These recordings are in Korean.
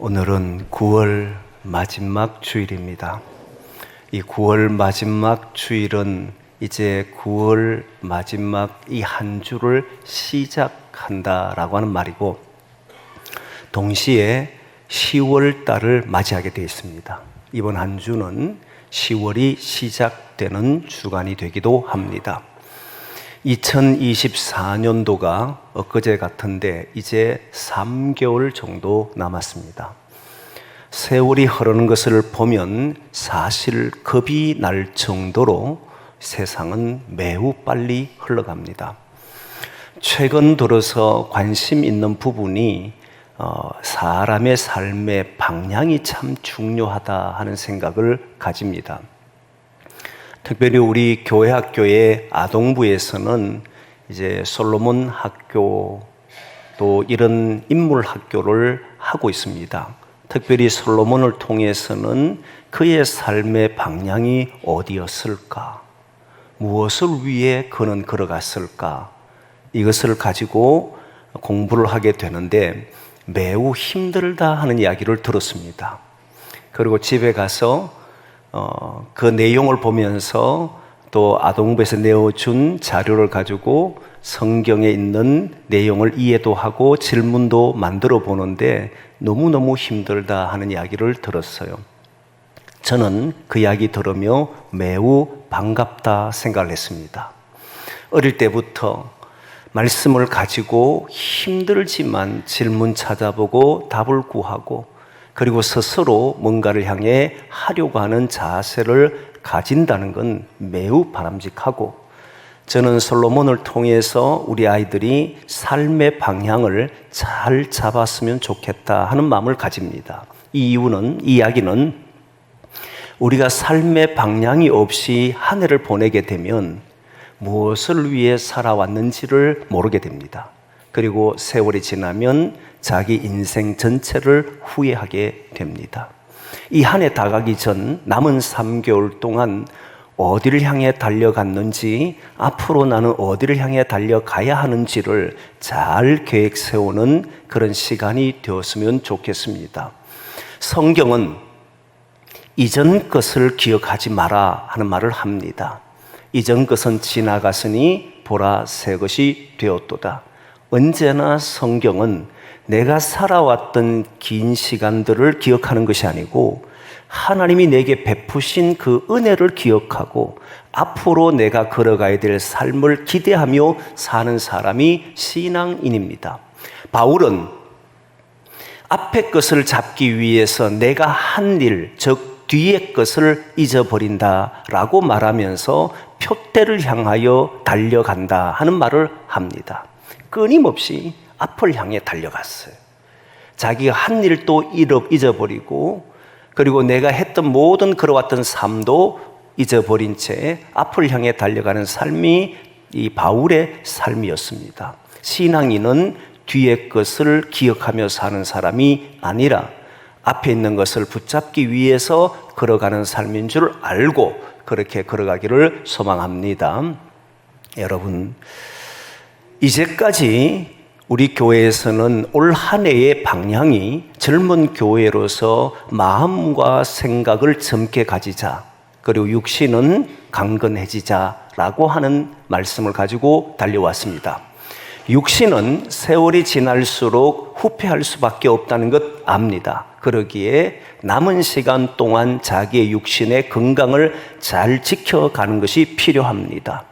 오늘은 9월 마지막 주일입니다. 이 9월 마지막 주일은 이제 9월 마지막 이 한 주를 시작한다라고 하는 말이고, 동시에 10월 달을 맞이하게 되어 있습니다. 이번 한 주는 10월이 시작되는 주간이 되기도 합니다. 2024년도가 엊그제 같은데 이제 3개월 정도 남았습니다. 세월이 흐르는 것을 보면 사실 겁이 날 정도로 세상은 매우 빨리 흘러갑니다. 최근 들어서 관심 있는 부분이 사람의 삶의 방향이 참 중요하다 하는 생각을 가집니다. 특별히 우리 교회 학교의 아동부에서는 이제 솔로몬 학교 또 이런 인물 학교를 하고 있습니다. 특별히 솔로몬을 통해서는 그의 삶의 방향이 어디였을까? 무엇을 위해 그는 걸어갔을까? 이것을 가지고 공부를 하게 되는데 매우 힘들다 하는 이야기를 들었습니다. 그리고 집에 가서 그 내용을 보면서 또 아동부에서 내어준 자료를 가지고 성경에 있는 내용을 이해도 하고 질문도 만들어 보는데 너무너무 힘들다 하는 이야기를 들었어요. 저는 그 이야기 들으며 매우 반갑다 생각을 했습니다. 어릴 때부터 말씀을 가지고 힘들지만 질문 찾아보고 답을 구하고 그리고 스스로 뭔가를 향해 하려고 하는 자세를 가진다는 건 매우 바람직하고, 저는 솔로몬을 통해서 우리 아이들이 삶의 방향을 잘 잡았으면 좋겠다 하는 마음을 가집니다. 이 이야기는 우리가 삶의 방향이 없이 한 해를 보내게 되면 무엇을 위해 살아왔는지를 모르게 됩니다. 그리고 세월이 지나면 자기 인생 전체를 후회하게 됩니다. 이 한 해 다 가기 전 남은 3개월 동안 어디를 향해 달려갔는지, 앞으로 나는 어디를 향해 달려가야 하는지를 잘 계획 세우는 그런 시간이 되었으면 좋겠습니다. 성경은 이전 것을 기억하지 마라 하는 말을 합니다. 이전 것은 지나갔으니 보라 새 것이 되었도다. 언제나 성경은 내가 살아왔던 긴 시간들을 기억하는 것이 아니고 하나님이 내게 베푸신 그 은혜를 기억하고 앞으로 내가 걸어가야 될 삶을 기대하며 사는 사람이 신앙인입니다. 바울은 앞의 것을 잡기 위해서 내가 한 일, 즉 뒤의 것을 잊어버린다라고 말하면서 표대를 향하여 달려간다 하는 말을 합니다. 끊임없이 앞을 향해 달려갔어요. 자기가 한 일도 잊어버리고, 그리고 내가 했던 모든 걸어왔던 삶도 잊어버린 채 앞을 향해 달려가는 삶이 이 바울의 삶이었습니다. 신앙인은 뒤의 것을 기억하며 사는 사람이 아니라 앞에 있는 것을 붙잡기 위해서 걸어가는 삶인 줄 알고 그렇게 걸어가기를 소망합니다. 여러분, 이제까지 우리 교회에서는 올 한 해의 방향이 젊은 교회로서 마음과 생각을 젊게 가지자, 그리고 육신은 강건해지자라고 하는 말씀을 가지고 달려왔습니다. 육신은 세월이 지날수록 후퇴할 수밖에 없다는 것 압니다. 그러기에 남은 시간 동안 자기의 육신의 건강을 잘 지켜가는 것이 필요합니다.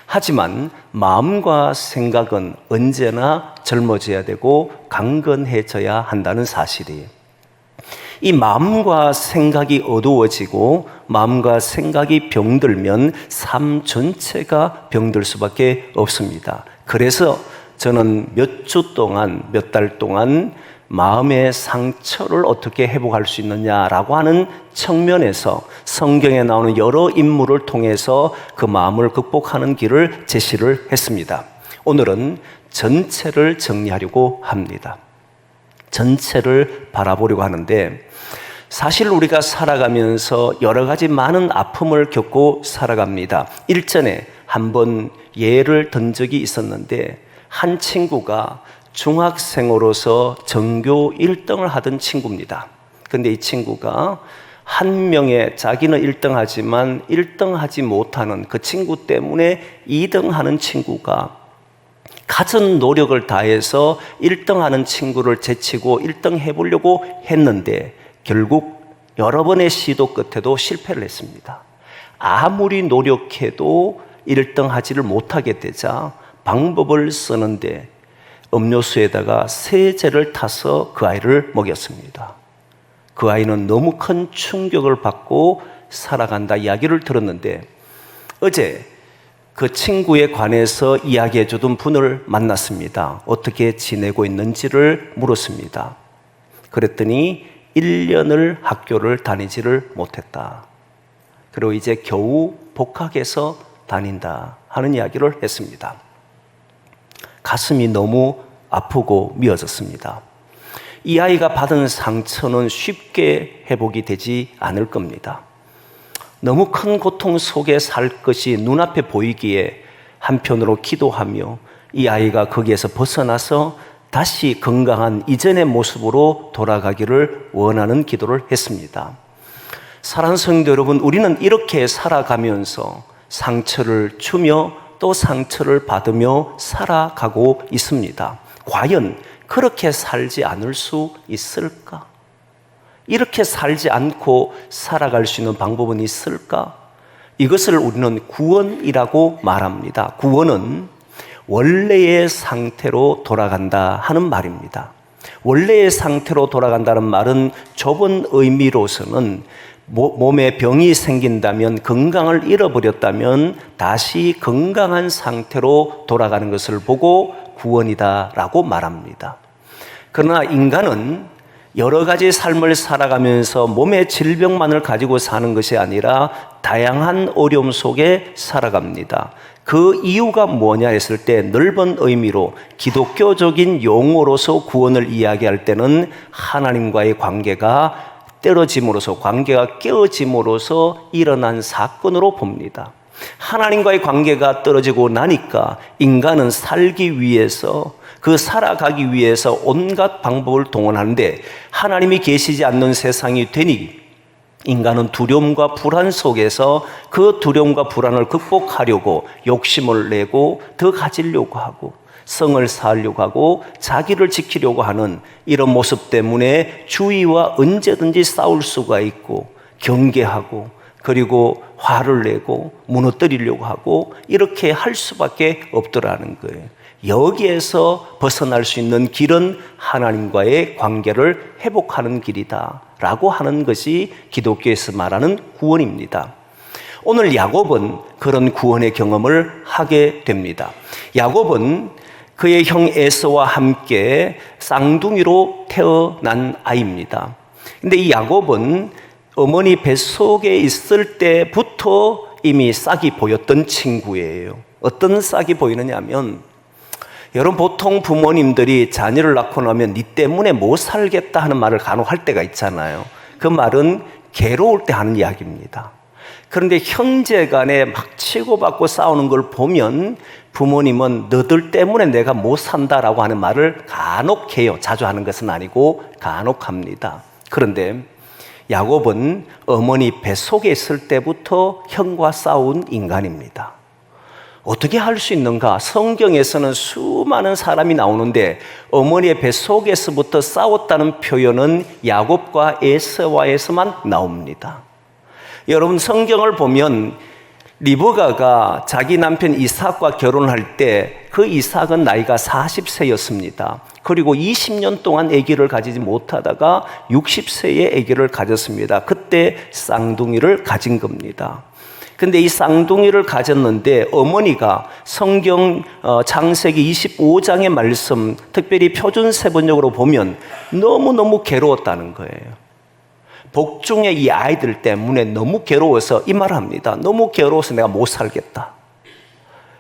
하지만 마음과 생각은 언제나 젊어져야 되고 강건해져야 한다는 사실이에요. 이 마음과 생각이 어두워지고 마음과 생각이 병들면 삶 전체가 병들 수밖에 없습니다. 그래서 저는 몇 주 동안, 몇 달 동안 마음의 상처를 어떻게 회복할 수 있느냐라고 하는 측면에서 성경에 나오는 여러 인물을 통해서 그 마음을 극복하는 길을 제시를 했습니다. 오늘은 전체를 정리하려고 합니다. 전체를 바라보려고 하는데, 사실 우리가 살아가면서 여러 가지 많은 아픔을 겪고 살아갑니다. 일전에 한번 예를 든 적이 있었는데, 한 친구가 중학생으로서 전교 1등을 하던 친구입니다. 근데 이 친구가 한 명의 자기는 1등 하지만 1등 하지 못하는 그 친구 때문에 2등 하는 친구가 갖은 노력을 다해서 1등 하는 친구를 제치고 1등 해보려고 했는데 결국 여러 번의 시도 끝에도 실패를 했습니다. 아무리 노력해도 1등 하지를 못하게 되자 방법을 쓰는데 음료수에다가 세제를 타서 그 아이를 먹였습니다. 그 아이는 너무 큰 충격을 받고 살아간다 이야기를 들었는데 어제 그 친구에 관해서 이야기해 주던 분을 만났습니다. 어떻게 지내고 있는지를 물었습니다. 그랬더니 1년을 학교를 다니지를 못했다. 그리고 이제 겨우 복학해서 다닌다 하는 이야기를 했습니다. 가슴이 너무 아프고 미어졌습니다. 이 아이가 받은 상처는 쉽게 회복이 되지 않을 겁니다. 너무 큰 고통 속에 살 것이 눈앞에 보이기에 한편으로 기도하며 이 아이가 거기에서 벗어나서 다시 건강한 이전의 모습으로 돌아가기를 원하는 기도를 했습니다. 사랑하는 성도 여러분, 우리는 이렇게 살아가면서 상처를 주며 또 상처를 받으며 살아가고 있습니다. 과연 그렇게 살지 않을 수 있을까? 이렇게 살지 않고 살아갈 수 있는 방법은 있을까? 이것을 우리는 구원이라고 말합니다. 구원은 원래의 상태로 돌아간다 하는 말입니다. 원래의 상태로 돌아간다는 말은 좁은 의미로서는 몸에 병이 생긴다면, 건강을 잃어버렸다면 다시 건강한 상태로 돌아가는 것을 보고 구원이다라고 말합니다. 그러나 인간은 여러 가지 삶을 살아가면서 몸의 질병만을 가지고 사는 것이 아니라 다양한 어려움 속에 살아갑니다. 그 이유가 뭐냐 했을 때 넓은 의미로 기독교적인 용어로서 구원을 이야기할 때는 하나님과의 관계가 떨어짐으로써, 관계가 깨어짐으로써 일어난 사건으로 봅니다. 하나님과의 관계가 떨어지고 나니까 인간은 살기 위해서, 그 살아가기 위해서 온갖 방법을 동원하는데 하나님이 계시지 않는 세상이 되니 인간은 두려움과 불안 속에서 그 두려움과 불안을 극복하려고 욕심을 내고 더 가지려고 하고 성을 쌓으려고 하고 자기를 지키려고 하는 이런 모습 때문에 주위와 언제든지 싸울 수가 있고 경계하고 그리고 화를 내고 무너뜨리려고 하고 이렇게 할 수밖에 없더라는 거예요. 여기에서 벗어날 수 있는 길은 하나님과의 관계를 회복하는 길이다 라고 하는 것이 기독교에서 말하는 구원입니다. 오늘 야곱은 그런 구원의 경험을 하게 됩니다. 야곱은 그의 형 에서와 함께 쌍둥이로 태어난 아이입니다. 근데 이 야곱은 어머니 뱃속에 있을 때부터 이미 싹이 보였던 친구예요. 어떤 싹이 보이느냐 하면, 여러분 보통 부모님들이 자녀를 낳고 나면 니 때문에 못 살겠다 하는 말을 간혹 할 때가 있잖아요. 그 말은 괴로울 때 하는 이야기입니다. 그런데 형제 간에 막 치고받고 싸우는 걸 보면 부모님은 너들 때문에 내가 못 산다라고 하는 말을 간혹 해요. 자주 하는 것은 아니고 간혹 합니다. 그런데 야곱은 어머니 뱃속에 있을 때부터 형과 싸운 인간입니다. 어떻게 할 수 있는가? 성경에서는 수많은 사람이 나오는데 어머니의 뱃속에서부터 싸웠다는 표현은 야곱과 에서와에서만 나옵니다. 여러분 성경을 보면 리브가가 자기 남편 이삭과 결혼할 때 그 이삭은 나이가 40세였습니다. 그리고 20년 동안 아기를 가지지 못하다가 60세에 아기를 가졌습니다. 그때 쌍둥이를 가진 겁니다. 근데 이 쌍둥이를 가졌는데 어머니가 성경 창세기 25장의 말씀, 특별히 표준세번역으로 보면 너무너무 괴로웠다는 거예요. 복중에 이 아이들 때문에 너무 괴로워서 이 말을 합니다. 너무 괴로워서 내가 못 살겠다.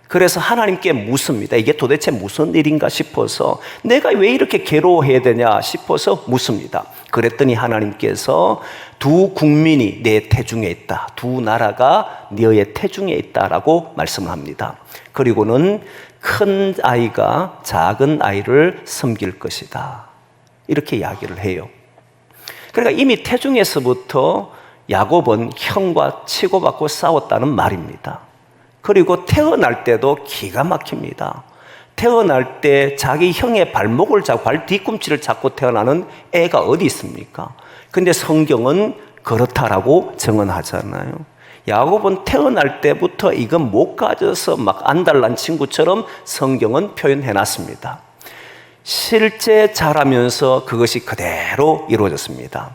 그래서 하나님께 묻습니다. 이게 도대체 무슨 일인가 싶어서, 내가 왜 이렇게 괴로워해야 되냐 싶어서 묻습니다. 그랬더니 하나님께서 두 국민이 내 태중에 있다, 두 나라가 너의 태중에 있다라고 말씀을 합니다. 그리고는 큰 아이가 작은 아이를 섬길 것이다. 이렇게 이야기를 해요. 그러니까 이미 태중에서부터 야곱은 형과 치고받고 싸웠다는 말입니다. 그리고 태어날 때도 기가 막힙니다. 태어날 때 자기 형의 발목을 잡고 발 뒤꿈치를 잡고 태어나는 애가 어디 있습니까? 근데 성경은 그렇다라고 증언하잖아요. 야곱은 태어날 때부터 이건 못 가져서 막 안달난 친구처럼 성경은 표현해놨습니다. 실제 자라면서 그것이 그대로 이루어졌습니다.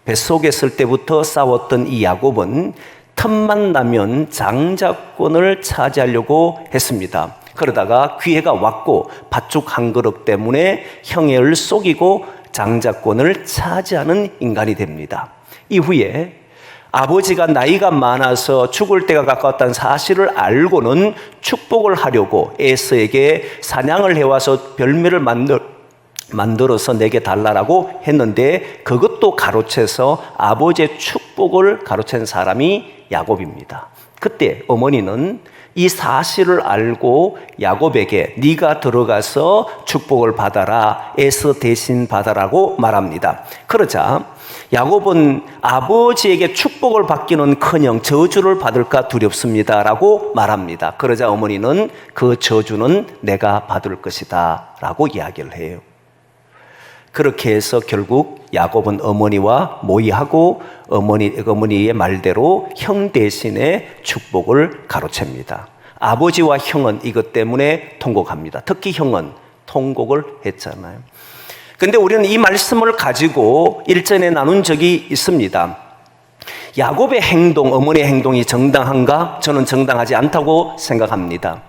뱃속에 있을 때부터 싸웠던 이 야곱은 틈만 나면 장자권을 차지하려고 했습니다. 그러다가 기회가 왔고 팥죽 한 그릇 때문에 형을 속이고 장자권을 차지하는 인간이 됩니다. 이후에 아버지가 나이가 많아서 죽을 때가 가까웠다는 사실을 알고는 축복을 하려고 에서에게 사냥을 해와서 별미를 만들어서 내게 달라라고 했는데 그것도 가로채서 아버지의 축복을 가로챈 사람이 야곱입니다. 그때 어머니는 이 사실을 알고 야곱에게 네가 들어가서 축복을 받아라, 에서 대신 받아라고 말합니다. 그러자 야곱은 아버지에게 축복을 받기는커녕 저주를 받을까 두렵습니다라고 말합니다. 그러자 어머니는 그 저주는 내가 받을 것이다 라고 이야기를 해요. 그렇게 해서 결국 야곱은 어머니와 모의하고 어머니의 말대로 형 대신에 축복을 가로챕니다. 아버지와 형은 이것 때문에 통곡합니다. 특히 형은 통곡을 했잖아요. 근데 우리는 이 말씀을 가지고 일전에 나눈 적이 있습니다. 야곱의 행동, 어머니의 행동이 정당한가? 저는 정당하지 않다고 생각합니다.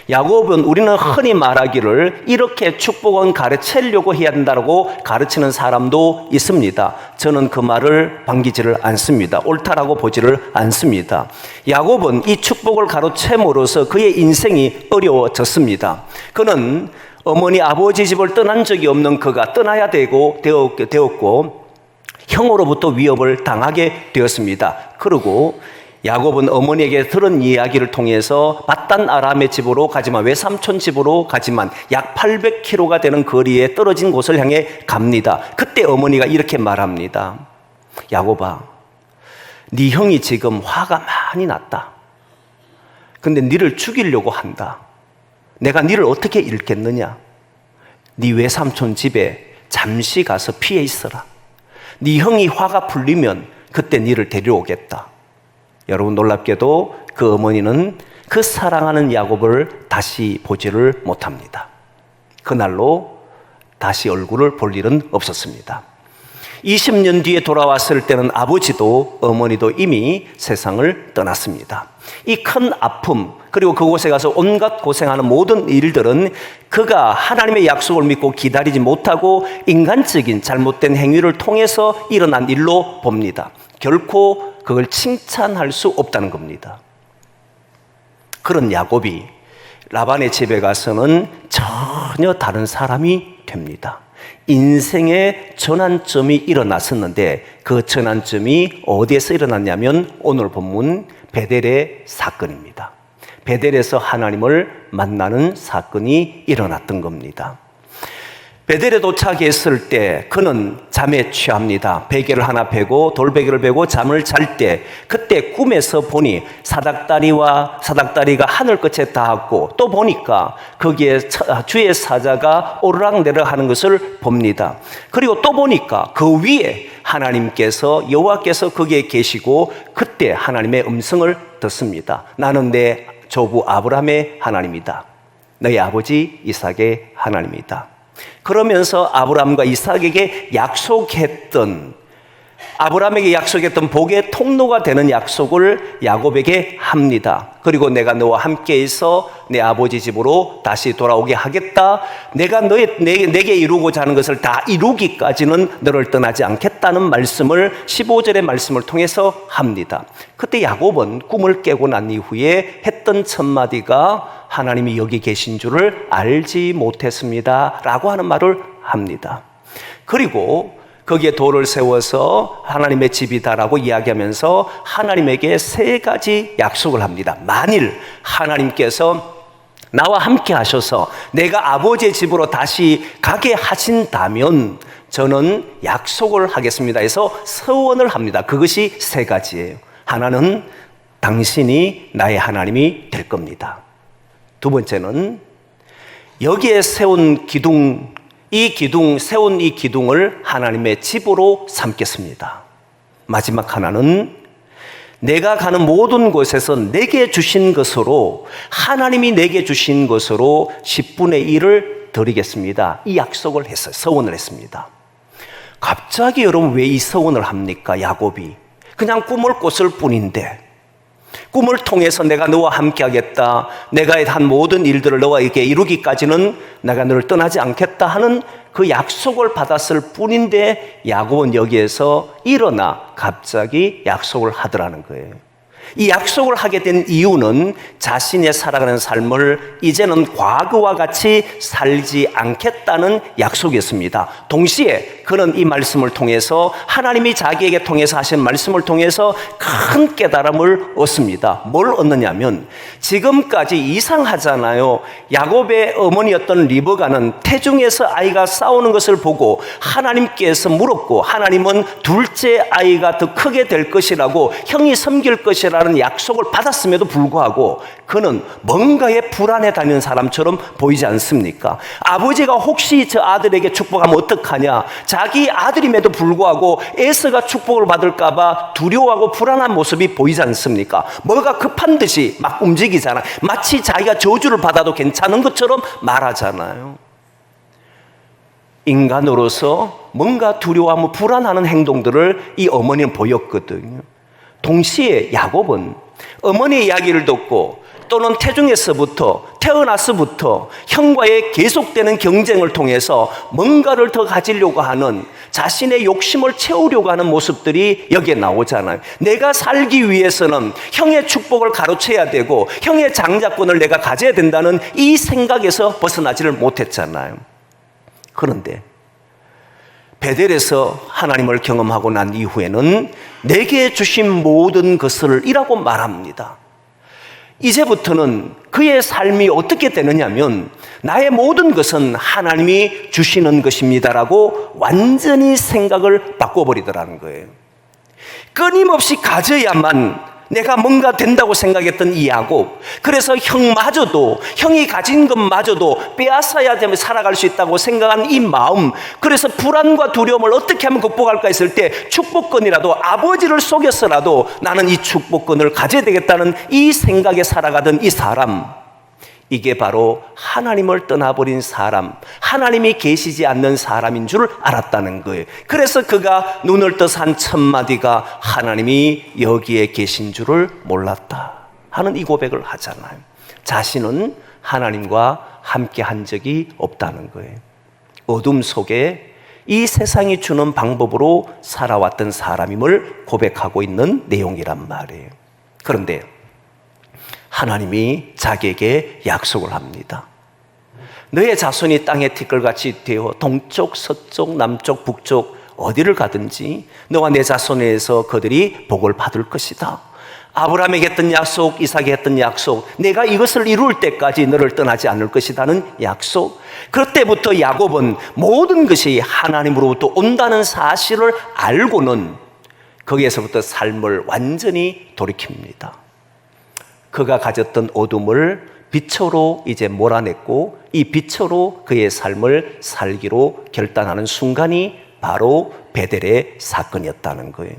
야곱은 우리는 흔히 말하기를 이렇게 축복은 가르치려고 해야 한다고 가르치는 사람도 있습니다. 저는 그 말을 반기지를 않습니다. 옳다라고 보지를 않습니다. 야곱은 이 축복을 가르침으로써 그의 인생이 어려워졌습니다. 그는 어머니 아버지 집을 떠난 적이 없는 그가 떠나야 되었고 형으로부터 위협을 당하게 되었습니다. 그리고 야곱은 어머니에게 들은 이야기를 통해서 밧단 아람의 집으로 가지만 외삼촌 집으로 가지만 약 800km가 되는 거리에 떨어진 곳을 향해 갑니다. 그때 어머니가 이렇게 말합니다. 야곱아, 네 형이 지금 화가 많이 났다. 근데 네를 죽이려고 한다. 내가 네를 어떻게 잃겠느냐? 네 외삼촌 집에 잠시 가서 피해 있어라. 네 형이 화가 풀리면 그때 네를 데려오겠다. 여러분, 놀랍게도 그 어머니는 그 사랑하는 야곱을 다시 보지를 못합니다. 그날로 다시 얼굴을 볼 일은 없었습니다. 20년 뒤에 돌아왔을 때는 아버지도 어머니도 이미 세상을 떠났습니다. 이 큰 아픔, 그리고 그곳에 가서 온갖 고생하는 모든 일들은 그가 하나님의 약속을 믿고 기다리지 못하고 인간적인 잘못된 행위를 통해서 일어난 일로 봅니다. 결코 그걸 칭찬할 수 없다는 겁니다. 그런 야곱이 라반의 집에 가서는 전혀 다른 사람이 됩니다. 인생의 전환점이 일어났었는데 그 전환점이 어디에서 일어났냐면 오늘 본문 베델의 사건입니다. 베델에서 하나님을 만나는 사건이 일어났던 겁니다. 베델에 도착했을 때 그는 잠에 취합니다. 베개를 하나 베고 돌베개를 베고 잠을 잘 때 그때 꿈에서 보니 사닥다리가 하늘 끝에 닿았고 또 보니까 거기에 주의 사자가 오르락내리락 하는 것을 봅니다. 그리고 또 보니까 그 위에 하나님께서 여호와께서 거기에 계시고 그때 하나님의 음성을 듣습니다. 나는 내 조부 아브라함의 하나님이다. 너희 아버지 이삭의 하나님이다. 그러면서 아브라함과 이삭에게 아브라함에게 약속했던 복의 통로가 되는 약속을 야곱에게 합니다. 그리고 내가 너와 함께 있어 내 아버지 집으로 다시 돌아오게 하겠다. 내가 내게 이루고자 하는 것을 다 이루기까지는 너를 떠나지 않겠다는 말씀을 15절의 말씀을 통해서 합니다. 그때 야곱은 꿈을 깨고 난 이후에 했던 첫마디가 하나님이 여기 계신 줄을 알지 못했습니다 라고 하는 말을 합니다. 그리고 거기에 돌을 세워서 하나님의 집이다라고 이야기하면서 하나님에게 3가지 약속을 합니다. 만일 하나님께서 나와 함께 하셔서 내가 아버지의 집으로 다시 가게 하신다면 저는 약속을 하겠습니다 해서 서원을 합니다. 그것이 세 가지예요. 하나는 당신이 나의 하나님이 될 겁니다. 두 번째는 여기에 세운 기둥, 세운 이 기둥을 하나님의 집으로 삼겠습니다. 마지막 하나는 내가 가는 모든 곳에서 내게 주신 것으로, 하나님이 내게 주신 것으로 10분의 1을 드리겠습니다. 이 약속을 했어요. 서원을 했습니다. 갑자기 여러분 왜 이 서원을 합니까? 야곱이 그냥 꿈을 꿨을 뿐인데, 꿈을 통해서 내가 너와 함께 하겠다, 내가 한 모든 일들을 너와 이렇게 이루기까지는 내가 너를 떠나지 않겠다 하는 그 약속을 받았을 뿐인데, 야곱은 여기에서 일어나 갑자기 약속을 하더라는 거예요. 이 약속을 하게 된 이유는 자신의 살아가는 삶을 이제는 과거와 같이 살지 않겠다는 약속이었습니다. 동시에 그는 이 말씀을 통해서, 하나님이 자기에게 통해서 하신 말씀을 통해서 큰 깨달음을 얻습니다. 뭘 얻느냐면, 지금까지 이상하잖아요. 야곱의 어머니였던 리브가는 태중에서 아이가 싸우는 것을 보고 하나님께서 물었고, 하나님은 둘째 아이가 더 크게 될 것이라고, 형이 섬길 것이라는 약속을 받았음에도 불구하고 그는 뭔가에 불안해 다니는 사람처럼 보이지 않습니까? 아버지가 혹시 저 아들에게 축복하면 어떡하냐, 자기 아들임에도 불구하고 에서가 축복을 받을까 봐 두려워하고 불안한 모습이 보이지 않습니까? 뭐가 급한 듯이 막 움직이잖아. 마치 자기가 저주를 받아도 괜찮은 것처럼 말하잖아요. 인간으로서 뭔가 두려워하고 불안하는 행동들을 이 어머니는 보였거든요. 동시에 야곱은 어머니의 이야기를 듣고, 또는 태어나서부터 형과의 계속되는 경쟁을 통해서 뭔가를 더 가지려고 하는, 자신의 욕심을 채우려고 하는 모습들이 여기에 나오잖아요. 내가 살기 위해서는 형의 축복을 가로채야 되고 형의 장자권을 내가 가져야 된다는 이 생각에서 벗어나지를 못했잖아요. 그런데 베델에서 하나님을 경험하고 난 이후에는 내게 주신 모든 것을 이라고 말합니다. 이제부터는 그의 삶이 어떻게 되느냐면, 나의 모든 것은 하나님이 주시는 것입니다라고 완전히 생각을 바꿔버리더라는 거예요. 끊임없이 가져야만 내가 뭔가 된다고 생각했던 이 야곱, 그래서 형마저도, 형이 가진 것마저도 빼앗아야 되면 살아갈 수 있다고 생각한 이 마음, 그래서 불안과 두려움을 어떻게 하면 극복할까 했을 때 축복권이라도, 아버지를 속여서라도 나는 이 축복권을 가져야 되겠다는 이 생각에 살아가던 이 사람, 이게 바로 하나님을 떠나버린 사람, 하나님이 계시지 않는 사람인 줄 알았다는 거예요. 그래서 그가 눈을 떠서 한 첫마디가 하나님이 여기에 계신 줄을 몰랐다 하는 이 고백을 하잖아요. 자신은 하나님과 함께 한 적이 없다는 거예요. 어둠 속에 이 세상이 주는 방법으로 살아왔던 사람임을 고백하고 있는 내용이란 말이에요. 그런데 하나님이 자기에게 약속을 합니다. 너의 자손이 땅에 티끌같이 되어 동쪽, 서쪽, 남쪽, 북쪽 어디를 가든지 너와 내 자손에서 그들이 복을 받을 것이다. 아브라함에게 했던 약속, 이삭에게 했던 약속, 내가 이것을 이룰 때까지 너를 떠나지 않을 것이라는 약속. 그때부터 야곱은 모든 것이 하나님으로부터 온다는 사실을 알고는 거기에서부터 삶을 완전히 돌이킵니다. 그가 가졌던 어둠을 빛으로 이제 몰아냈고, 이 빛으로 그의 삶을 살기로 결단하는 순간이 바로 베델의 사건이었다는 거예요.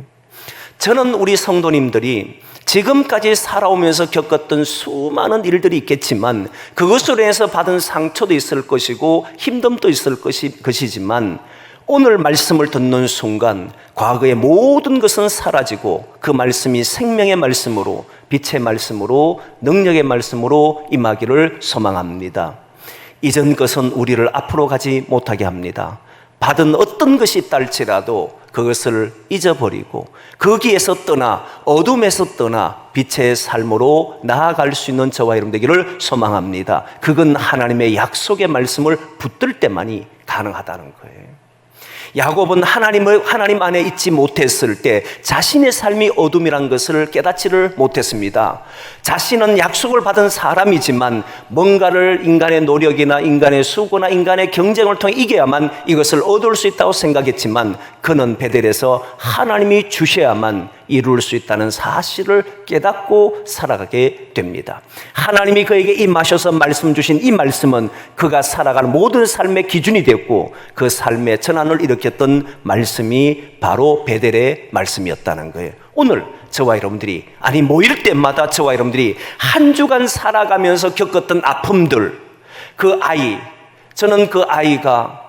저는 우리 성도님들이 지금까지 살아오면서 겪었던 수많은 일들이 있겠지만, 그것으로 인해서 받은 상처도 있을 것이고 힘듦도 있을 것이지만, 오늘 말씀을 듣는 순간 과거의 모든 것은 사라지고 그 말씀이 생명의 말씀으로, 빛의 말씀으로, 능력의 말씀으로 임하기를 소망합니다. 이전 것은 우리를 앞으로 가지 못하게 합니다. 받은 어떤 것이 있다 할지라도 그것을 잊어버리고 거기에서 떠나, 어둠에서 떠나 빛의 삶으로 나아갈 수 있는 저와 여러분 되기를 소망합니다. 그건 하나님의 약속의 말씀을 붙들 때만이 가능하다는 거예요. 야곱은 하나님 안에 있지 못했을 때 자신의 삶이 어둠이란 것을 깨닫지를 못했습니다. 자신은 약속을 받은 사람이지만 뭔가를 인간의 노력이나 인간의 수고나 인간의 경쟁을 통해 이겨야만 이것을 얻을 수 있다고 생각했지만 그는 베델에서 하나님이 주셔야만 이룰 수 있다는 사실을 깨닫고 살아가게 됩니다. 하나님이 그에게 임하셔서 말씀 주신 이 말씀은 그가 살아가는 모든 삶의 기준이 되었고 그 삶의 전환을 일으켰던 말씀이 바로 베델의 말씀이었다는 거예요. 오늘 저와 여러분들이 모일 때마다 저와 여러분들이 한 주간 살아가면서 겪었던 아픔들, 저는 그 아이가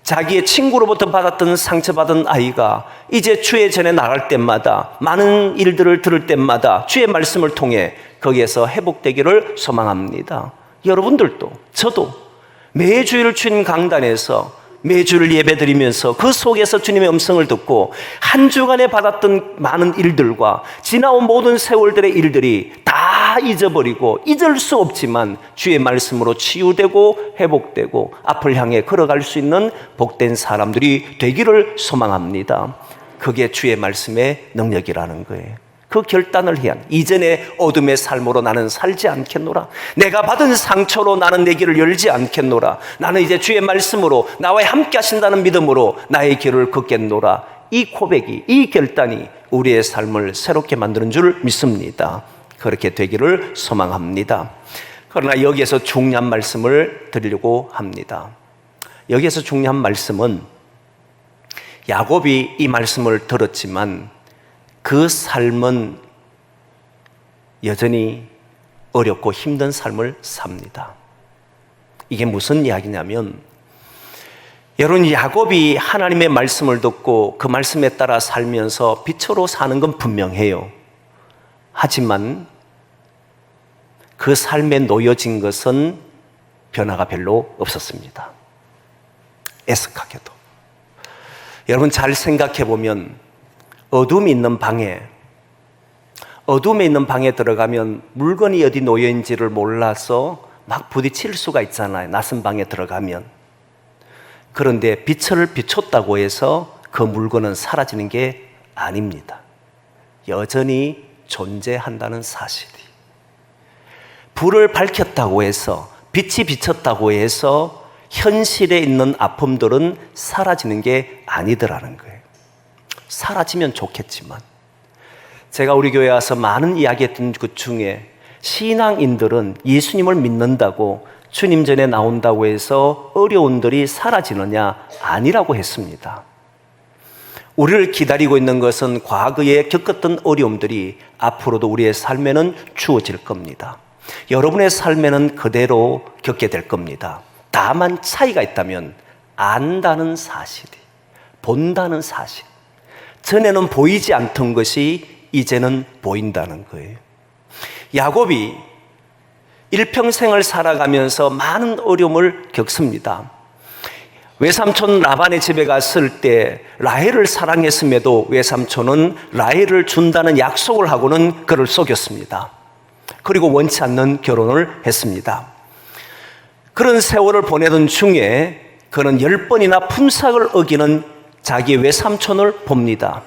자기의 친구로부터 받았던 상처받은 아이가 이제 주의 전에 나갈 때마다 많은 일들을 들을 때마다 주의 말씀을 통해 거기에서 회복되기를 소망합니다. 여러분들도 저도 매주일 주님 강단에서 매주를 예배드리면서 그 속에서 주님의 음성을 듣고 한 주간에 받았던 많은 일들과 지나온 모든 세월들의 일들이 다 잊어버리고 잊을 수 없지만 주의 말씀으로 치유되고 회복되고 앞을 향해 걸어갈 수 있는 복된 사람들이 되기를 소망합니다. 그게 주의 말씀의 능력이라는 거예요. 그 결단을 해야 이전의 어둠의 삶으로 나는 살지 않겠노라. 내가 받은 상처로 나는 내 길을 열지 않겠노라. 나는 이제 주의 말씀으로 나와 함께 하신다는 믿음으로 나의 길을 걷겠노라. 이 고백이, 이 결단이 우리의 삶을 새롭게 만드는 줄 믿습니다. 그렇게 되기를 소망합니다. 그러나 여기에서 중요한 말씀을 드리려고 합니다. 여기에서 중요한 말씀은 야곱이 이 말씀을 들었지만 그 삶은 여전히 어렵고 힘든 삶을 삽니다. 이게 무슨 이야기냐면 여러분, 야곱이 하나님의 말씀을 듣고 그 말씀에 따라 살면서 빛으로 사는 건 분명해요. 하지만 그 삶에 놓여진 것은 변화가 별로 없었습니다. 애석하게도. 여러분 잘 생각해 보면 어둠이 있는 어둠에 있는 방에 들어가면 물건이 어디 놓여있는지를 몰라서 막 부딪힐 수가 있잖아요. 낯선 방에 들어가면. 그런데 빛을 비췄다고 해서 그 물건은 사라지는 게 아닙니다. 여전히 존재한다는 사실이. 불을 밝혔다고 해서, 빛이 비쳤다고 해서 현실에 있는 아픔들은 사라지는 게 아니더라는 거예요. 사라지면 좋겠지만, 제가 우리 교회에 와서 많은 이야기했던 그 중에 신앙인들은 예수님을 믿는다고 주님 전에 나온다고 해서 어려움들이 사라지느냐? 아니라고 했습니다. 우리를 기다리고 있는 것은 과거에 겪었던 어려움들이 앞으로도 우리의 삶에는 주어질 겁니다. 여러분의 삶에는 그대로 겪게 될 겁니다. 다만 차이가 있다면 안다는 사실이, 본다는 사실. 전에는 보이지 않던 것이 이제는 보인다는 거예요. 야곱이 일평생을 살아가면서 많은 어려움을 겪습니다. 외삼촌 라반의 집에 갔을 때 라헬을 사랑했음에도 외삼촌은 라헬을 준다는 약속을 하고는 그를 속였습니다. 그리고 원치 않는 결혼을 했습니다. 그런 세월을 보내던 중에 그는 10번이나 품삯을 어기는 자기 외삼촌을 봅니다.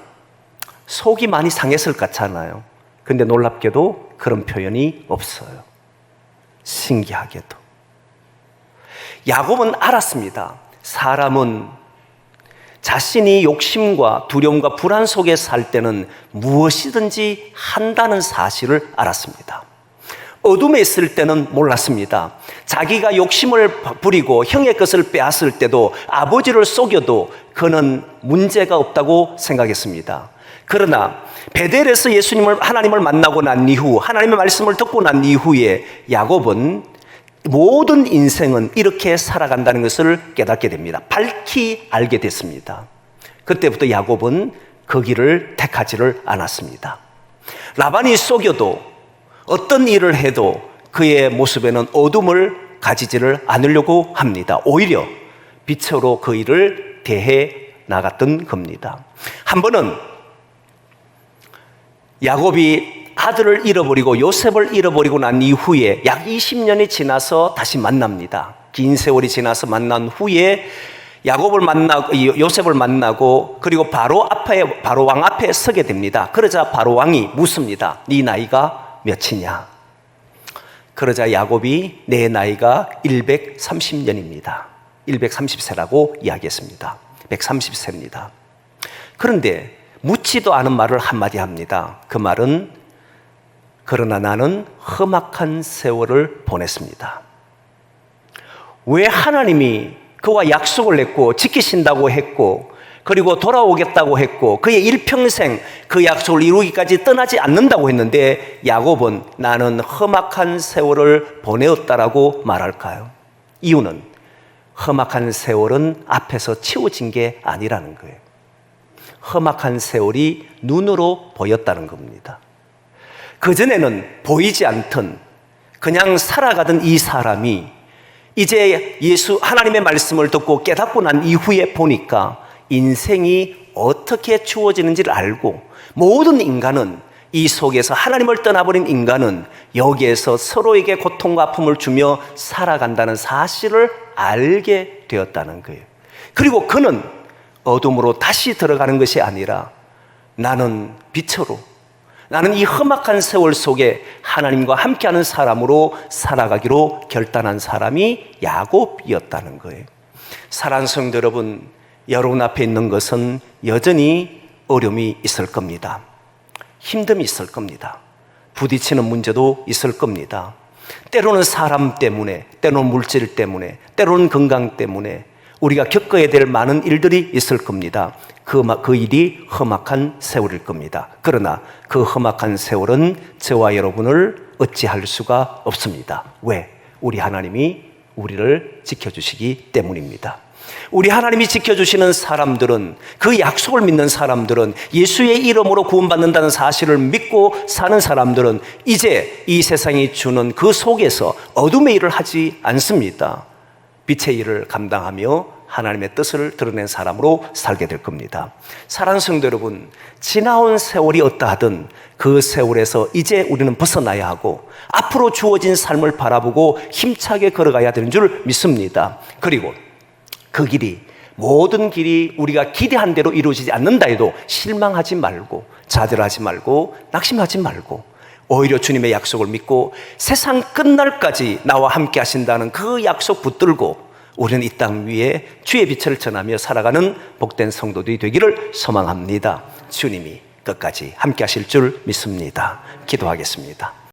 속이 많이 상했을 것 같잖아요. 근데 놀랍게도 그런 표현이 없어요. 신기하게도. 야곱은 알았습니다. 사람은 자신이 욕심과 두려움과 불안 속에 살 때는 무엇이든지 한다는 사실을 알았습니다. 어둠에 있을 때는 몰랐습니다. 자기가 욕심을 부리고 형의 것을 빼앗을 때도 아버지를 속여도 그는 문제가 없다고 생각했습니다. 그러나 베델에서 하나님을 만나고 난 이후, 하나님의 말씀을 듣고 난 이후에 야곱은 모든 인생은 이렇게 살아간다는 것을 깨닫게 됩니다. 밝히 알게 됐습니다. 그때부터 야곱은 그 길을 택하지를 않았습니다. 라반이 속여도 어떤 일을 해도 그의 모습에는 어둠을 가지지를 않으려고 합니다. 오히려 빛으로 그 일을 대해 나갔던 겁니다. 한 번은 야곱이 아들을 잃어버리고 요셉을 잃어버리고 난 이후에 약 20년이 지나서 다시 만납니다. 긴 세월이 지나서 만난 후에 야곱을 만나고 요셉을 만나고 그리고 바로 왕 앞에 서게 됩니다. 그러자 바로 왕이 묻습니다. 네 나이가 몇이냐? 그러자 야곱이 내 나이가 130년입니다. 130세라고 이야기했습니다. 130세입니다. 그런데 묻지도 않은 말을 한마디 합니다. 그 말은 그러나 나는 험악한 세월을 보냈습니다. 왜 하나님이 그와 약속을 했고 지키신다고 했고 그리고 돌아오겠다고 했고 그의 일평생 그 약속을 이루기까지 떠나지 않는다고 했는데 야곱은 나는 험악한 세월을 보내었다라고 말할까요? 이유는 험악한 세월은 앞에서 치워진 게 아니라는 거예요. 험악한 세월이 눈으로 보였다는 겁니다. 그전에는 보이지 않던 그냥 살아가던 이 사람이 이제 하나님의 말씀을 듣고 깨닫고 난 이후에 보니까 인생이 어떻게 주어지는지를 알고 모든 인간은 이 속에서 하나님을 떠나버린 인간은 여기에서 서로에게 고통과 아픔을 주며 살아간다는 사실을 알게 되었다는 거예요. 그리고 그는 어둠으로 다시 들어가는 것이 아니라 나는 빛으로 나는 이 험악한 세월 속에 하나님과 함께하는 사람으로 살아가기로 결단한 사람이 야곱이었다는 거예요. 사랑하는 성도 여러분, 여러분 앞에 있는 것은 여전히 어려움이 있을 겁니다. 힘듦이 있을 겁니다. 부딪히는 문제도 있을 겁니다. 때로는 사람 때문에, 때로는 물질 때문에, 때로는 건강 때문에 우리가 겪어야 될 많은 일들이 있을 겁니다. 그 일이 험악한 세월일 겁니다. 그러나 그 험악한 세월은 저와 여러분을 어찌할 수가 없습니다. 왜? 우리 하나님이 우리를 지켜주시기 때문입니다. 우리 하나님이 지켜주시는 사람들은, 그 약속을 믿는 사람들은, 예수의 이름으로 구원받는다는 사실을 믿고 사는 사람들은 이제 이 세상이 주는 그 속에서 어둠의 일을 하지 않습니다. 빛의 일을 감당하며 하나님의 뜻을 드러낸 사람으로 살게 될 겁니다. 사랑하는 성도 여러분, 지나온 세월이 어떠하든 그 세월에서 이제 우리는 벗어나야 하고 앞으로 주어진 삶을 바라보고 힘차게 걸어가야 되는 줄 믿습니다. 그리고 그 길이, 모든 길이 우리가 기대한 대로 이루어지지 않는다 해도 실망하지 말고 좌절하지 말고 낙심하지 말고 오히려 주님의 약속을 믿고 세상 끝날까지 나와 함께 하신다는 그 약속 붙들고 우리는 이 땅 위에 주의 빛을 전하며 살아가는 복된 성도들이 되기를 소망합니다. 주님이 끝까지 함께 하실 줄 믿습니다. 기도하겠습니다.